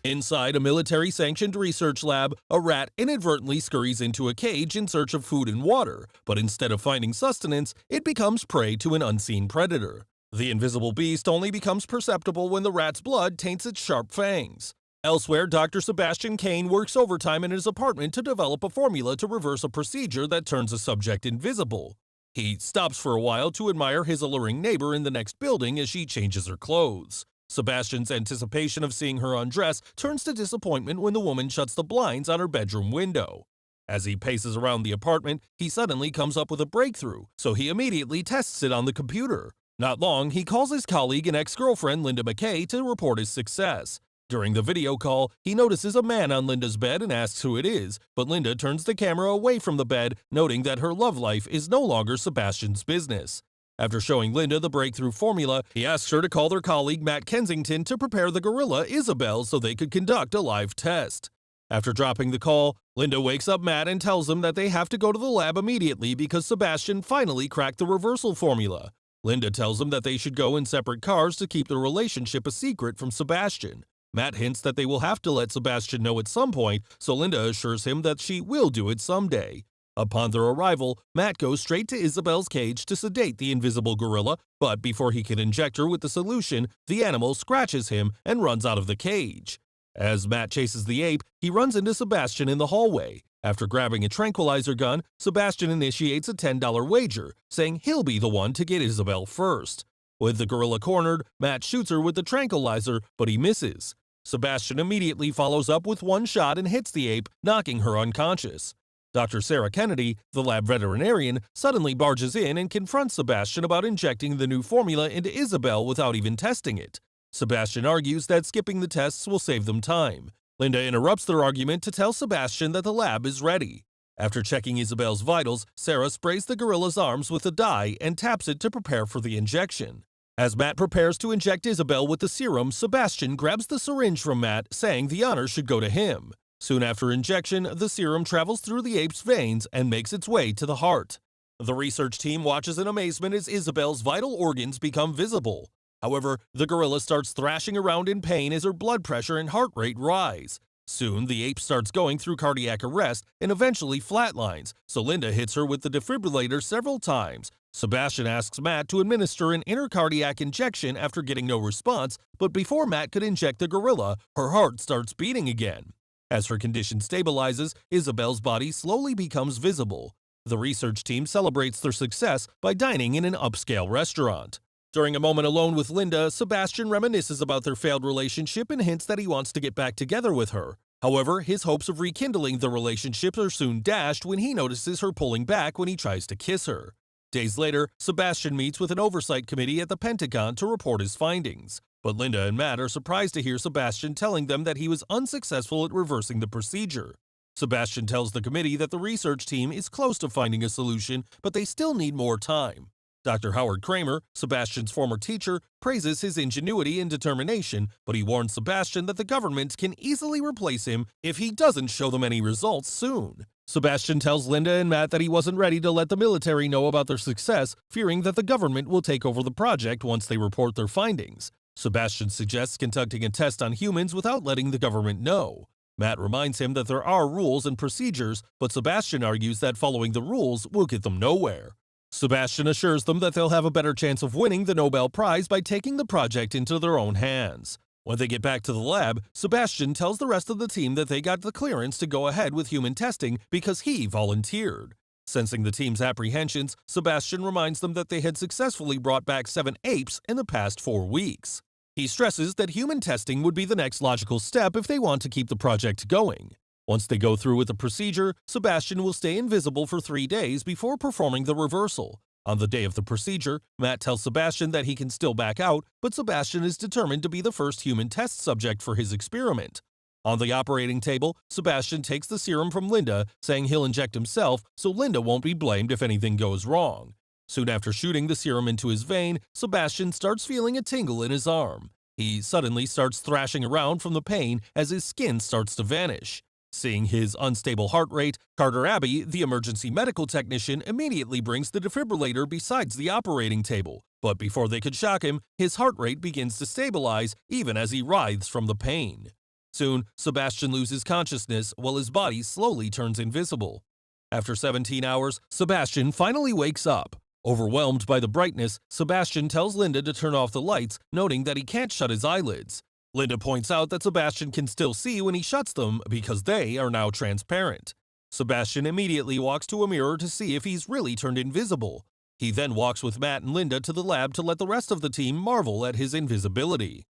Inside a military-sanctioned research lab, a rat inadvertently scurries into a cage in search of food and water, but instead of finding sustenance, it becomes prey to an unseen predator. The invisible beast only becomes perceptible when the rat's blood taints its sharp fangs. Elsewhere, Dr. Sebastian Kane works overtime in his apartment to develop a formula to reverse a procedure that turns a subject invisible. He stops for a while to admire his alluring neighbor in the next building as she changes her clothes. Sebastian's anticipation of seeing her undress turns to disappointment when the woman shuts the blinds on her bedroom window. As he paces around the apartment, he suddenly comes up with a breakthrough, so he immediately tests it on the computer. Not long, he calls his colleague and ex-girlfriend Linda McKay to report his success. During the video call, he notices a man on Linda's bed and asks who it is, but Linda turns the camera away from the bed, noting that her love life is no longer Sebastian's business. After showing Linda the breakthrough formula, he asks her to call their colleague Matt Kensington to prepare the gorilla Isabel so they could conduct a live test. After dropping the call, Linda wakes up Matt and tells him that they have to go to the lab immediately because Sebastian finally cracked the reversal formula. Linda tells him that they should go in separate cars to keep their relationship a secret from Sebastian. Matt hints that they will have to let Sebastian know at some point, so Linda assures him that she will do it someday. Upon their arrival, Matt goes straight to Isabel's cage to sedate the invisible gorilla, but before he can inject her with the solution, the animal scratches him and runs out of the cage. As Matt chases the ape, he runs into Sebastian in the hallway. After grabbing a tranquilizer gun, Sebastian initiates a $10 wager, saying he'll be the one to get Isabel first. With the gorilla cornered, Matt shoots her with the tranquilizer, but he misses. Sebastian immediately follows up with one shot and hits the ape, knocking her unconscious. Dr. Sarah Kennedy, the lab veterinarian, suddenly barges in and confronts Sebastian about injecting the new formula into Isabel without even testing it. Sebastian argues that skipping the tests will save them time. Linda interrupts their argument to tell Sebastian that the lab is ready. After checking Isabel's vitals, Sarah sprays the gorilla's arms with a dye and taps it to prepare for the injection. As Matt prepares to inject Isabel with the serum, Sebastian grabs the syringe from Matt, saying the honor should go to him. Soon after injection, the serum travels through the ape's veins and makes its way to the heart. The research team watches in amazement as Isabel's vital organs become visible. However, the gorilla starts thrashing around in pain as her blood pressure and heart rate rise. Soon, the ape starts going through cardiac arrest and eventually flatlines, so Linda hits her with the defibrillator several times. Sebastian asks Matt to administer an intracardiac injection after getting no response, but before Matt could inject the gorilla, her heart starts beating again. As her condition stabilizes, Isabel's body slowly becomes visible. The research team celebrates their success by dining in an upscale restaurant. During a moment alone with Linda, Sebastian reminisces about their failed relationship and hints that he wants to get back together with her. However, his hopes of rekindling the relationship are soon dashed when he notices her pulling back when he tries to kiss her. Days later, Sebastian meets with an oversight committee at the Pentagon to report his findings. But Linda and Matt are surprised to hear Sebastian telling them that he was unsuccessful at reversing the procedure. Sebastian tells the committee that the research team is close to finding a solution, but they still need more time. Dr. Howard Kramer, Sebastian's former teacher, praises his ingenuity and determination, but he warns Sebastian that the government can easily replace him if he doesn't show them any results soon. Sebastian tells Linda and Matt that he wasn't ready to let the military know about their success, fearing that the government will take over the project once they report their findings. Sebastian suggests conducting a test on humans without letting the government know. Matt reminds him that there are rules and procedures, but Sebastian argues that following the rules will get them nowhere. Sebastian assures them that they'll have a better chance of winning the Nobel Prize by taking the project into their own hands. When they get back to the lab, Sebastian tells the rest of the team that they got the clearance to go ahead with human testing because he volunteered. Sensing the team's apprehensions, Sebastian reminds them that they had successfully brought back 7 apes in the past 4 weeks. He stresses that human testing would be the next logical step if they want to keep the project going. Once they go through with the procedure, Sebastian will stay invisible for 3 days before performing the reversal. On the day of the procedure, Matt tells Sebastian that he can still back out, but Sebastian is determined to be the first human test subject for his experiment. On the operating table, Sebastian takes the serum from Linda, saying he'll inject himself so Linda won't be blamed if anything goes wrong. Soon after shooting the serum into his vein, Sebastian starts feeling a tingle in his arm. He suddenly starts thrashing around from the pain as his skin starts to vanish. Seeing his unstable heart rate, Carter Abbey, the emergency medical technician, immediately brings the defibrillator beside the operating table. But before they could shock him, his heart rate begins to stabilize even as he writhes from the pain. Soon, Sebastian loses consciousness while his body slowly turns invisible. After 17 hours, Sebastian finally wakes up. Overwhelmed by the brightness, Sebastian tells Linda to turn off the lights, noting that he can't shut his eyelids. Linda points out that Sebastian can still see when he shuts them because they are now transparent. Sebastian immediately walks to a mirror to see if he's really turned invisible. He then walks with Matt and Linda to the lab to let the rest of the team marvel at his invisibility.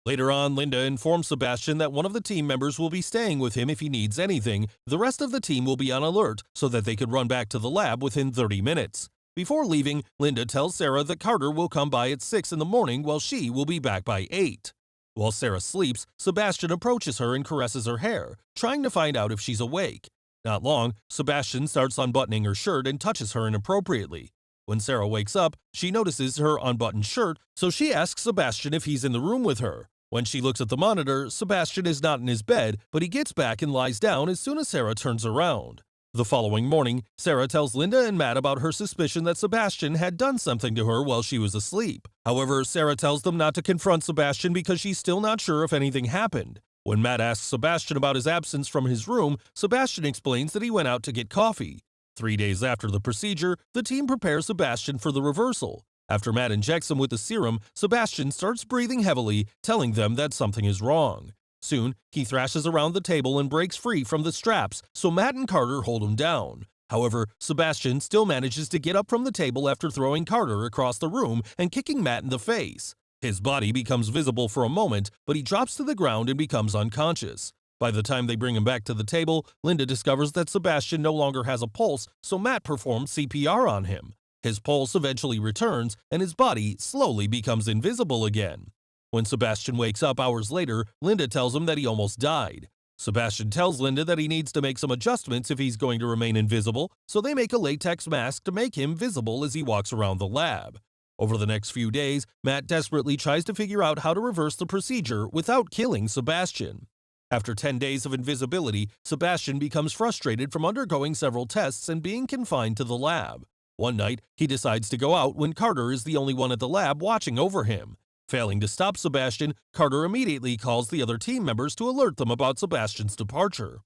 Later on, Linda informs Sebastian that one of the team members will be staying with him if he needs anything. The rest of the team will be on alert so that they could run back to the lab within 30 minutes. Before leaving, Linda tells Sarah that Carter will come by at 6 in the morning while she will be back by 8. While Sarah sleeps, Sebastian approaches her and caresses her hair, trying to find out if she's awake. Not long, Sebastian starts unbuttoning her shirt and touches her inappropriately. When Sarah wakes up, she notices her unbuttoned shirt, so she asks Sebastian if he's in the room with her. When she looks at the monitor, Sebastian is not in his bed, but he gets back and lies down as soon as Sarah turns around. The following morning, Sarah tells Linda and Matt about her suspicion that Sebastian had done something to her while she was asleep. However, Sarah tells them not to confront Sebastian because she's still not sure if anything happened. When Matt asks Sebastian about his absence from his room, Sebastian explains that he went out to get coffee. 3 days after the procedure, the team prepares Sebastian for the reversal. After Matt injects him with the serum, Sebastian starts breathing heavily, telling them that something is wrong. Soon, he thrashes around the table and breaks free from the straps, so Matt and Carter hold him down. However, Sebastian still manages to get up from the table after throwing Carter across the room and kicking Matt in the face. His body becomes visible for a moment, but he drops to the ground and becomes unconscious. By the time they bring him back to the table, Linda discovers that Sebastian no longer has a pulse, so Matt performs CPR on him. His pulse eventually returns, and his body slowly becomes invisible again. When Sebastian wakes up hours later, Linda tells him that he almost died. Sebastian tells Linda that he needs to make some adjustments if he's going to remain invisible, so they make a latex mask to make him visible as he walks around the lab. Over the next few days, Matt desperately tries to figure out how to reverse the procedure without killing Sebastian. After 10 days of invisibility, Sebastian becomes frustrated from undergoing several tests and being confined to the lab. One night, he decides to go out when Carter is the only one at the lab watching over him. Failing to stop Sebastian, Carter immediately calls the other team members to alert them about Sebastian's departure.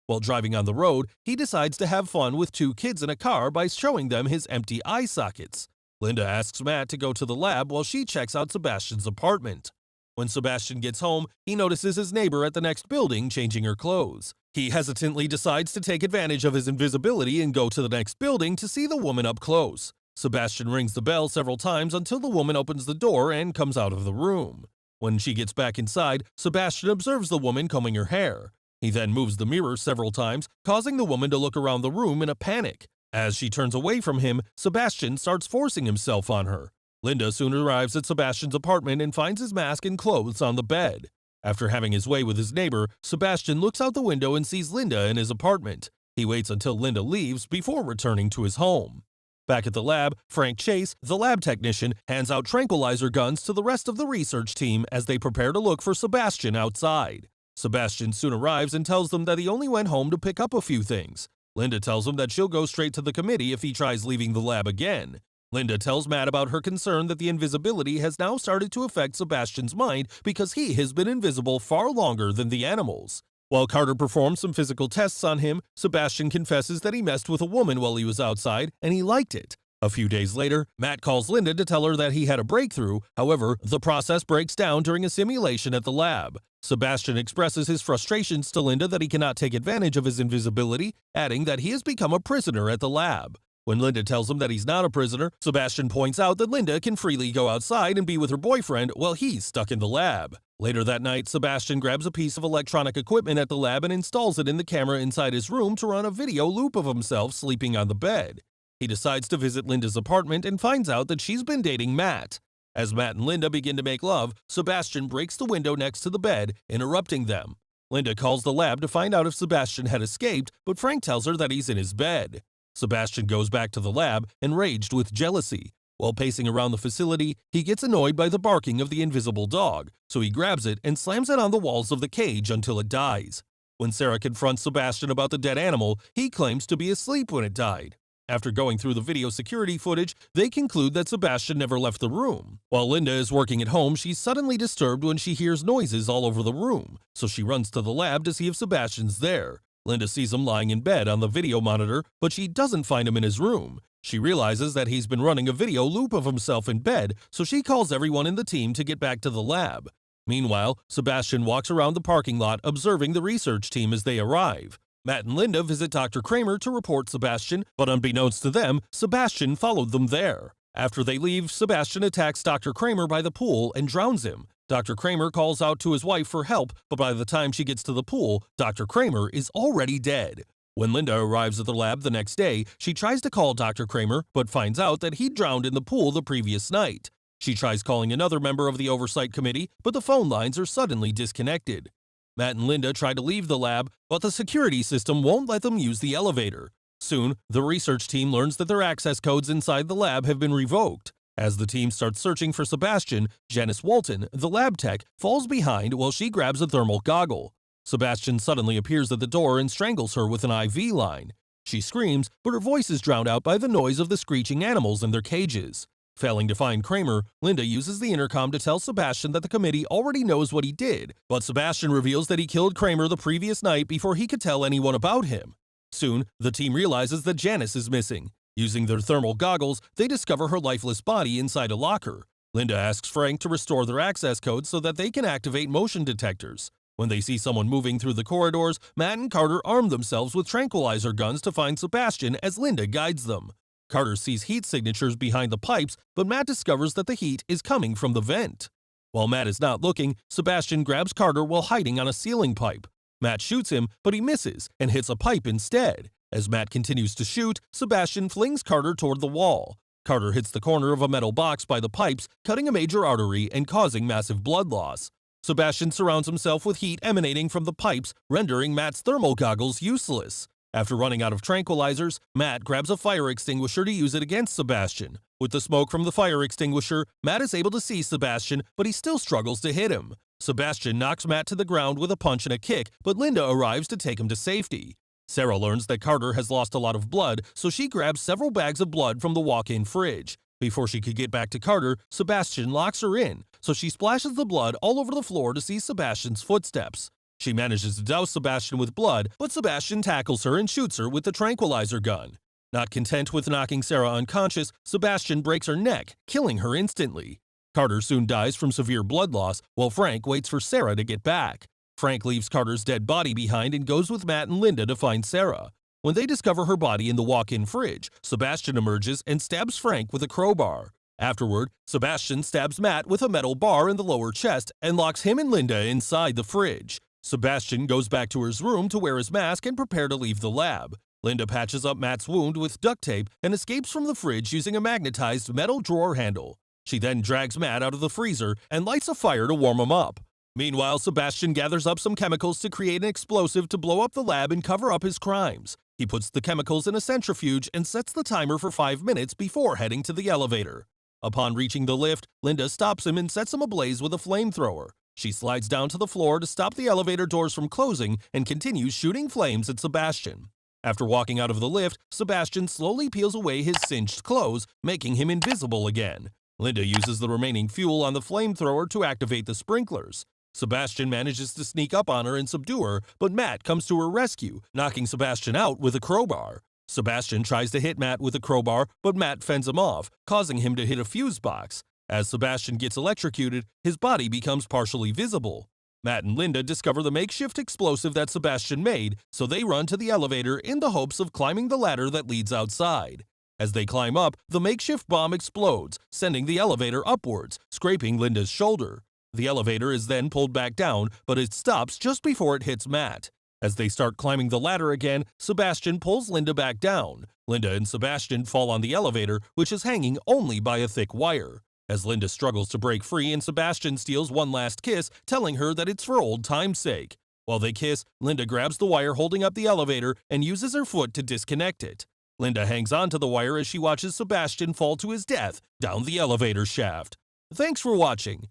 While driving on the road, he decides to have fun with 2 kids in a car by showing them his empty eye sockets. Linda asks Matt to go to the lab while she checks out Sebastian's apartment. When Sebastian gets home, he notices his neighbor at the next building changing her clothes. He hesitantly decides to take advantage of his invisibility and go to the next building to see the woman up close. Sebastian rings the bell several times until the woman opens the door and comes out of the room. When she gets back inside, Sebastian observes the woman combing her hair. He then moves the mirror several times, causing the woman to look around the room in a panic. As she turns away from him, Sebastian starts forcing himself on her. Linda soon arrives at Sebastian's apartment and finds his mask and clothes on the bed. After having his way with his neighbor, Sebastian looks out the window and sees Linda in his apartment. He waits until Linda leaves before returning to his home. Back at the lab, Frank Chase, the lab technician, hands out tranquilizer guns to the rest of the research team as they prepare to look for Sebastian outside. Sebastian soon arrives and tells them that he only went home to pick up a few things. Linda tells him that she'll go straight to the committee if he tries leaving the lab again. Linda tells Matt about her concern that the invisibility has now started to affect Sebastian's mind because he has been invisible far longer than the animals. While Carter performs some physical tests on him, Sebastian confesses that he messed with a woman while he was outside, and he liked it. A few days later, Matt calls Linda to tell her that he had a breakthrough. However, the process breaks down during a simulation at the lab. Sebastian expresses his frustrations to Linda that he cannot take advantage of his invisibility, adding that he has become a prisoner at the lab. When Linda tells him that he's not a prisoner, Sebastian points out that Linda can freely go outside and be with her boyfriend while he's stuck in the lab. Later that night, Sebastian grabs a piece of electronic equipment at the lab and installs it in the camera inside his room to run a video loop of himself sleeping on the bed. He decides to visit Linda's apartment and finds out that she's been dating Matt. As Matt and Linda begin to make love, Sebastian breaks the window next to the bed, interrupting them. Linda calls the lab to find out if Sebastian had escaped, but Frank tells her that he's in his bed. Sebastian goes back to the lab, enraged with jealousy. While pacing around the facility, he gets annoyed by the barking of the invisible dog, so he grabs it and slams it on the walls of the cage until it dies. When Sarah confronts Sebastian about the dead animal, he claims to be asleep when it died. After going through the video security footage, they conclude that Sebastian never left the room. While Linda is working at home, she's suddenly disturbed when she hears noises all over the room, so she runs to the lab to see if Sebastian's there. Linda sees him lying in bed on the video monitor, but she doesn't find him in his room. She realizes that he's been running a video loop of himself in bed, so she calls everyone in the team to get back to the lab. Meanwhile, Sebastian walks around the parking lot observing the research team as they arrive. Matt and Linda visit Dr. Kramer to report Sebastian, but unbeknownst to them, Sebastian followed them there. After they leave, Sebastian attacks Dr. Kramer by the pool and drowns him. Dr. Kramer calls out to his wife for help, but by the time she gets to the pool, Dr. Kramer is already dead. When Linda arrives at the lab the next day, she tries to call Dr. Kramer, but finds out that he drowned in the pool the previous night. She tries calling another member of the oversight committee, but the phone lines are suddenly disconnected. Matt and Linda try to leave the lab, but the security system won't let them use the elevator. Soon, the research team learns that their access codes inside the lab have been revoked. As the team starts searching for Sebastian, Janice Walton, the lab tech, falls behind while she grabs a thermal goggle. Sebastian suddenly appears at the door and strangles her with an IV line. She screams, but her voice is drowned out by the noise of the screeching animals in their cages. Failing to find Kramer, Linda uses the intercom to tell Sebastian that the committee already knows what he did, but Sebastian reveals that he killed Kramer the previous night before he could tell anyone about him. Soon, the team realizes that Janice is missing. Using their thermal goggles, they discover her lifeless body inside a locker. Linda asks Frank to restore their access codes so that they can activate motion detectors. When they see someone moving through the corridors, Matt and Carter arm themselves with tranquilizer guns to find Sebastian as Linda guides them. Carter sees heat signatures behind the pipes, but Matt discovers that the heat is coming from the vent. While Matt is not looking, Sebastian grabs Carter while hiding on a ceiling pipe. Matt shoots him, but he misses and hits a pipe instead. As Matt continues to shoot, Sebastian flings Carter toward the wall. Carter hits the corner of a metal box by the pipes, cutting a major artery and causing massive blood loss. Sebastian surrounds himself with heat emanating from the pipes, rendering Matt's thermal goggles useless. After running out of tranquilizers, Matt grabs a fire extinguisher to use it against Sebastian. With the smoke from the fire extinguisher, Matt is able to see Sebastian, but he still struggles to hit him. Sebastian knocks Matt to the ground with a punch and a kick, but Linda arrives to take him to safety. Sarah learns that Carter has lost a lot of blood, so she grabs several bags of blood from the walk-in fridge. Before she could get back to Carter, Sebastian locks her in, so she splashes the blood all over the floor to see Sebastian's footsteps. She manages to douse Sebastian with blood, but Sebastian tackles her and shoots her with the tranquilizer gun. Not content with knocking Sarah unconscious, Sebastian breaks her neck, killing her instantly. Carter soon dies from severe blood loss, while Frank waits for Sarah to get back. Frank leaves Carter's dead body behind and goes with Matt and Linda to find Sarah. When they discover her body in the walk-in fridge, Sebastian emerges and stabs Frank with a crowbar. Afterward, Sebastian stabs Matt with a metal bar in the lower chest and locks him and Linda inside the fridge. Sebastian goes back to his room to wear his mask and prepare to leave the lab. Linda patches up Matt's wound with duct tape and escapes from the fridge using a magnetized metal drawer handle. She then drags Matt out of the freezer and lights a fire to warm him up. Meanwhile, Sebastian gathers up some chemicals to create an explosive to blow up the lab and cover up his crimes. He puts the chemicals in a centrifuge and sets the timer for 5 minutes before heading to the elevator. Upon reaching the lift, Linda stops him and sets him ablaze with a flamethrower. She slides down to the floor to stop the elevator doors from closing and continues shooting flames at Sebastian. After walking out of the lift, Sebastian slowly peels away his singed clothes, making him invisible again. Linda uses the remaining fuel on the flamethrower to activate the sprinklers. Sebastian manages to sneak up on her and subdue her, but Matt comes to her rescue, knocking Sebastian out with a crowbar. Sebastian tries to hit Matt with a crowbar, but Matt fends him off, causing him to hit a fuse box. As Sebastian gets electrocuted, his body becomes partially visible. Matt and Linda discover the makeshift explosive that Sebastian made, so they run to the elevator in the hopes of climbing the ladder that leads outside. As they climb up, the makeshift bomb explodes, sending the elevator upwards, scraping Linda's shoulder. The elevator is then pulled back down, but it stops just before it hits Matt. As they start climbing the ladder again, Sebastian pulls Linda back down. Linda and Sebastian fall on the elevator, which is hanging only by a thick wire. As Linda struggles to break free and Sebastian steals one last kiss, telling her that it's for old time's sake. While they kiss, Linda grabs the wire holding up the elevator and uses her foot to disconnect it. Linda hangs onto the wire as she watches Sebastian fall to his death down the elevator shaft. Thanks for watching.